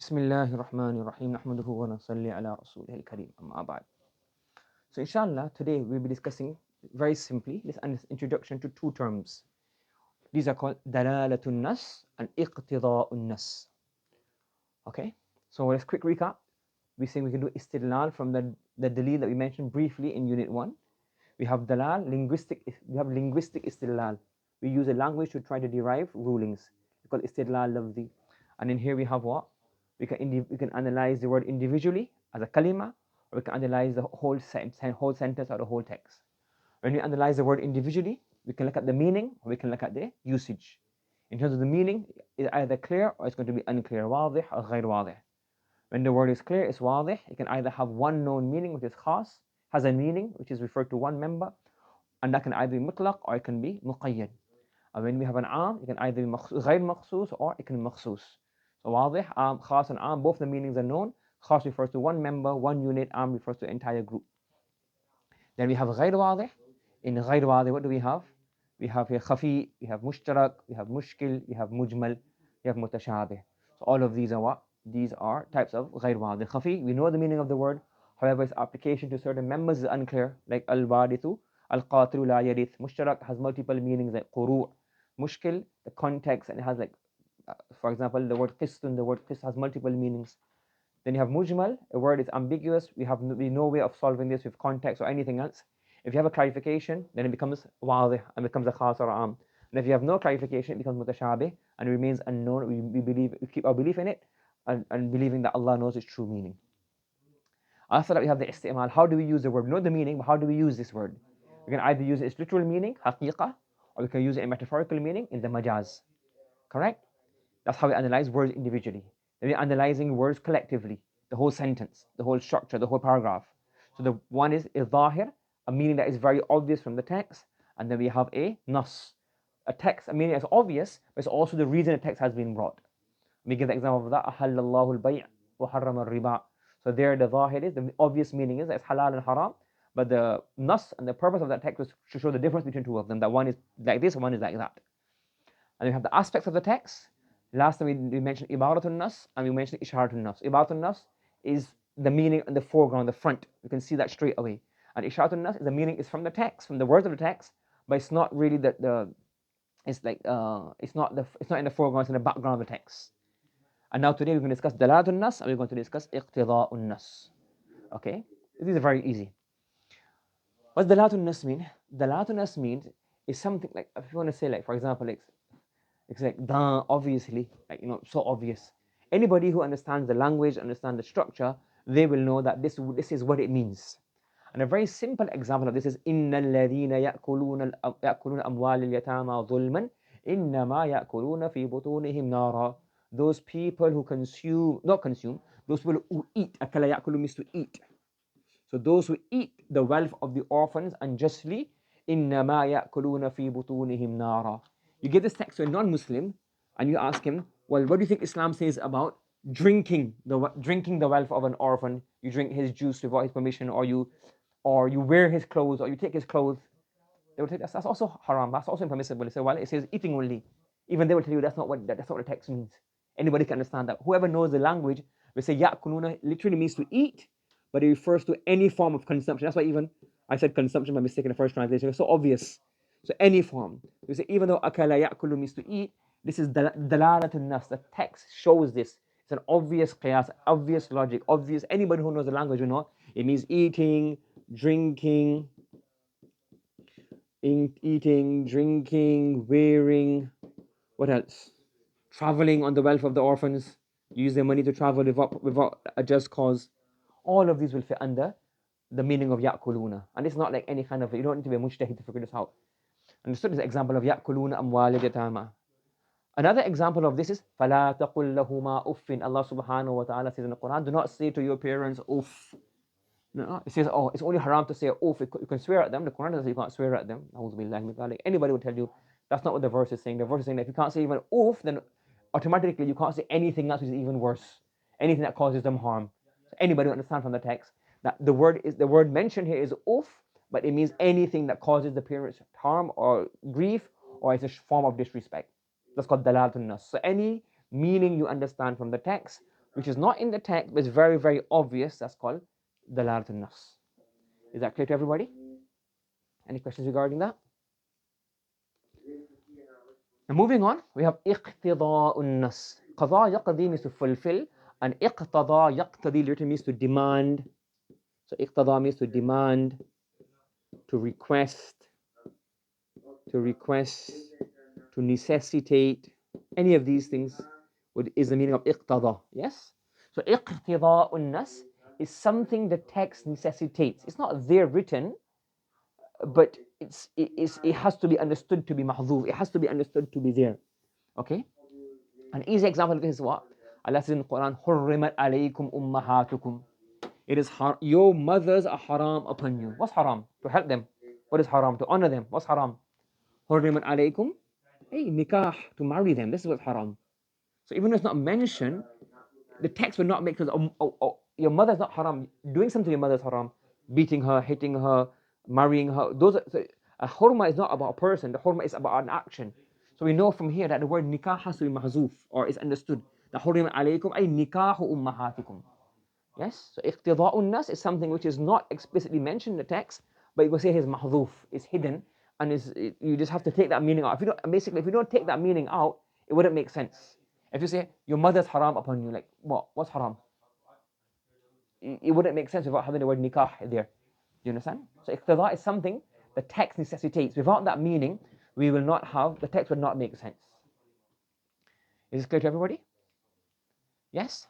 Bismillahir Rahmanir Rahim. Nahmaduhu wa nasalli ala rasulihil kareem. Amma ba'd. So inshallah, today we'll be discussing very simply this introduction to two terms. These are called Dalalatun Nas and Iqtida'un Nas. Okay, so let's quick recap. We say we can do istidlal from the dalil that we mentioned briefly in unit 1. We have dalal, we have linguistic istidlal. We use a language to try to derive rulings. We call istidlal lafzi. And in here we have what? We can analyze the word individually as a kalima, or we can analyze the whole sentence or the whole text. When we analyze the word individually, we can look at the meaning or we can look at the usage. In terms of the meaning, it's either clear or it's going to be unclear, واضح or غير واضح. When the word is clear, it's واضح. It can either have one known meaning, which is khas, has a meaning which is referred to one member, and that can either be mutlaq or it can be muqayyad. And when we have an am, it can either be غير مخصوص or it can be مخصوص. So واضح, am, khas and am, both the meanings are known. Khas refers to one member, one unit, am refers to the entire group. Then we have غير واضح. In غير واضح, what do we have? We have here khafi, we have mushtarak, we have mushkil, we have mujmal, we have mutashabih. So all of these are what? These are types of غير واضح. Khafi, we know the meaning of the word, however its application to certain members is unclear, like al-warithu, al-qatilu la yarith. Mushtarak has multiple meanings like quru'. Mushkil, the context, and it has like, for example, the word qistun, the word qist has multiple meanings. Then you have mujmal, a word is ambiguous, we have no way of solving this with context or anything else. If you have a clarification, then it becomes wadih and becomes a khas or am. And if you have no clarification, it becomes mutashabih and it remains unknown. We keep our belief in it and believing that Allah knows its true meaning. After that, we have the isti'mal. How do we use the word? We know the meaning, but how do we use this word? We can either use its literal meaning, haqiqah, or we can use it in metaphorical meaning, in the majaz. Correct? That's how we analyze words individually. Then we're analyzing words collectively, the whole sentence, the whole structure, the whole paragraph. So the one is zahir, a meaning that is very obvious from the text, and then we have a nas, a text, a meaning that's obvious, but it's also the reason the text has been brought. Let me give the example of that. Ahallallahu al-bay' wa harrama al-riba. So there the zahir is, the obvious meaning is that it's halal and haram, but the nas and the purpose of that text was to show the difference between two of them, that one is like this, one is like that. And we have the aspects of the text. Last time we mentioned ibaratun nas and we mentioned isharatun nas. Ibaratun nas is the meaning in the foreground, the front. You can see that straight away. And isharatun nas is the meaning is from the text, from the words of the text, but it's not really it's not in the foreground, it's in the background of the text. And now today we're going to discuss dalalatun nas and we're going to discuss iqtida'un nas. Okay? These are very easy. What does dalalatun nas mean? Dalalatun nas means is something like, if you want to say, like, for example, like, it's like, obviously, like, so obvious. Anybody who understands the language, understands the structure, they will know that this is what it means. And a very simple example of this is إِنَّ الَّذِينَ يَأْكُلُونَ أَمْوَالِ الْيَتَامَى ظُلْمًا إِنَّمَا يَأْكُلُونَ فِي بُطُونِهِمْ نَارًا. Those people who those people who eat, أَكَلَ يَأْكُلُ means to eat. So those who eat the wealth of the orphans unjustly, إِنَّمَا يَأْكُلُونَ فِي بُطُونِهِمْ نَارًا. You give this text to a non-Muslim and you ask him, well, what do you think Islam says about drinking the wealth of an orphan? You drink his juice without his permission, or you wear his clothes, or you take his clothes. They will tell you that's also haram, that's also impermissible. They say, well, it says eating only. Even they will tell you that's not what the text means. Anybody can understand that. Whoever knows the language will say ya'kuluna literally means to eat, but it refers to any form of consumption. That's why even I said consumption by mistake in the first translation. It's so obvious. So any form. You say even though akala ya'kulu means to eat, this is dalalatun nas. The text shows this. It's an obvious qiyas, obvious logic, obvious. Anybody who knows the language will know it means eating, drinking, drinking, wearing. What else? Traveling on the wealth of the orphans. Use their money to travel without a just cause. All of these will fit under the meaning of ya'kuluna. And it's not like any kind of, you don't need to be a mujtahid to figure this out. Understood this example of ya'kuluna amwal al-yatama. Another example of this is فَلَا تَقُلْ لَهُمَا أُفٍّ. Allah subhanahu wa ta'ala says in the Quran, do not say to your parents, uff. No, it says, it's only haram to say uff. You can swear at them. The Quran doesn't say you can't swear at them. Anybody would tell you that's not what the verse is saying. The verse is saying that if you can't say even uff, then automatically you can't say anything else which is even worse. Anything that causes them harm. So anybody would understand from the text that the word mentioned here is uff, but it means anything that causes the parents harm or grief or is a form of disrespect. That's called dalalatun nas. So any meaning you understand from the text, which is not in the text, but it's very, very obvious, that's called Dalalat al-Nas. Is that clear to everybody? Any questions regarding that? Now moving on, we have اقتضاء النص. قضاء يقضي means to fulfill, and اقتضاء يقتضي literally means to demand. So اقتضاء means to demand, to request, to necessitate. Any of these things is the meaning of اقتضاء. Yes? So اقتضاء النص is something the text necessitates. It's not there written, but it has to be understood to be mahdhuf. It has to be understood to be there. Okay? An easy example of this is what? Allah says in the Quran, حُرِّمَتْ عَلَيْكُمْ أُمَّهَاتُكُمْ. It is your mothers are haram upon you. What's haram? To help them. What is haram? To honor them. What's haram? حُرِّمَتْ عَلَيْكُمْ. Hey, nikah, to marry them. This is what's haram. So even though it's not mentioned, the text will not make sense. Your mother's not haram. Doing something to your mother's haram. Beating her, hitting her, marrying her. A hurma is not about a person. The hurma is about an action. So we know from here that the word nikah has to be mahzuf, or is understood. The hurima alaykum ay nikahu ummahatikum. Yes? So iqtida'un nas is something which is not explicitly mentioned in the text, but you will say it's mahzuf, it's hidden, and you just have to take that meaning out. If you don't take that meaning out, it wouldn't make sense. If you say your mother's haram upon you, like what? What's haram? It wouldn't make sense without having the word nikah there. Do you understand? So iqtida is something the text necessitates. Without that meaning, the text would not make sense. Is this clear to everybody? Yes?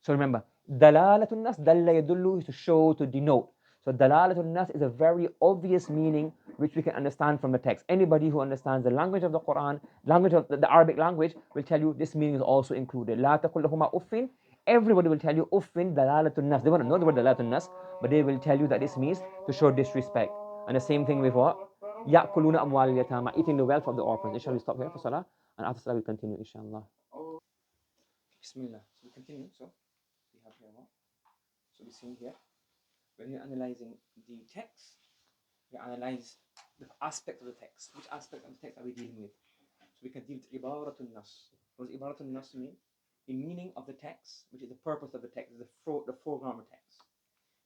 So remember, dalalatun nas, dalla yadullu is to show, to denote. So dalalatun nas is a very obvious meaning which we can understand from the text. Anybody who understands the language of the Quran, language of the Arabic language, will tell you this meaning is also included. La taqul lahuma uffin. Everybody will tell you uffin dalalatun nas. They won't know the word dalalatun nas, but they will tell you that this means to show disrespect. And the same thing with what? Ya'kuluna amwal yatama, eating the wealth of the orphans. Shall we stop here for salah? And after salah we continue, inshallah. Bismillah. So we continue. So we have here what? So we see here, when you're analyzing the text, we analyze the aspect of the text. Which aspect of the text are we dealing with? So we can deal with ibaratun nas. What does ibaratun nas mean? The meaning of the text, which is the purpose of the text, the foreground of the text.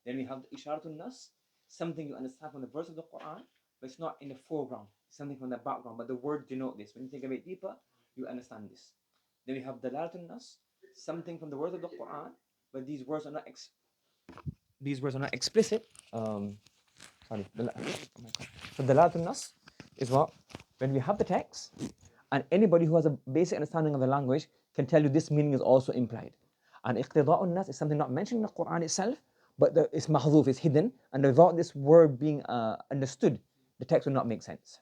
Then we have the isharatun nas, something you understand from the verse of the Quran, but it's not in the foreground. It's something from the background, but the words denote this. When you think of it deeper, you understand this. Then we have dalalatun nas, something from the words of the Quran, but these words are not explicit. So dalalatun nas is what? When we have the text, and anybody who has a basic understanding of the language can tell you this meaning is also implied. And iqtida'un nas is something not mentioned in the Quran itself, but it's mahdhuf, it's hidden, and without this word being understood, the text will not make sense.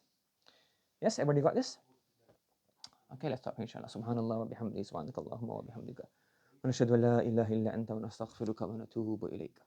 Yes, everybody got this? Okay, let's stop here, inshallah. Subhanallah wa bihamdihi, subhanakallahumma wa bihamdika. ونشهد أن لا إله إلا أنت ونستغفرك ونتوب إليك.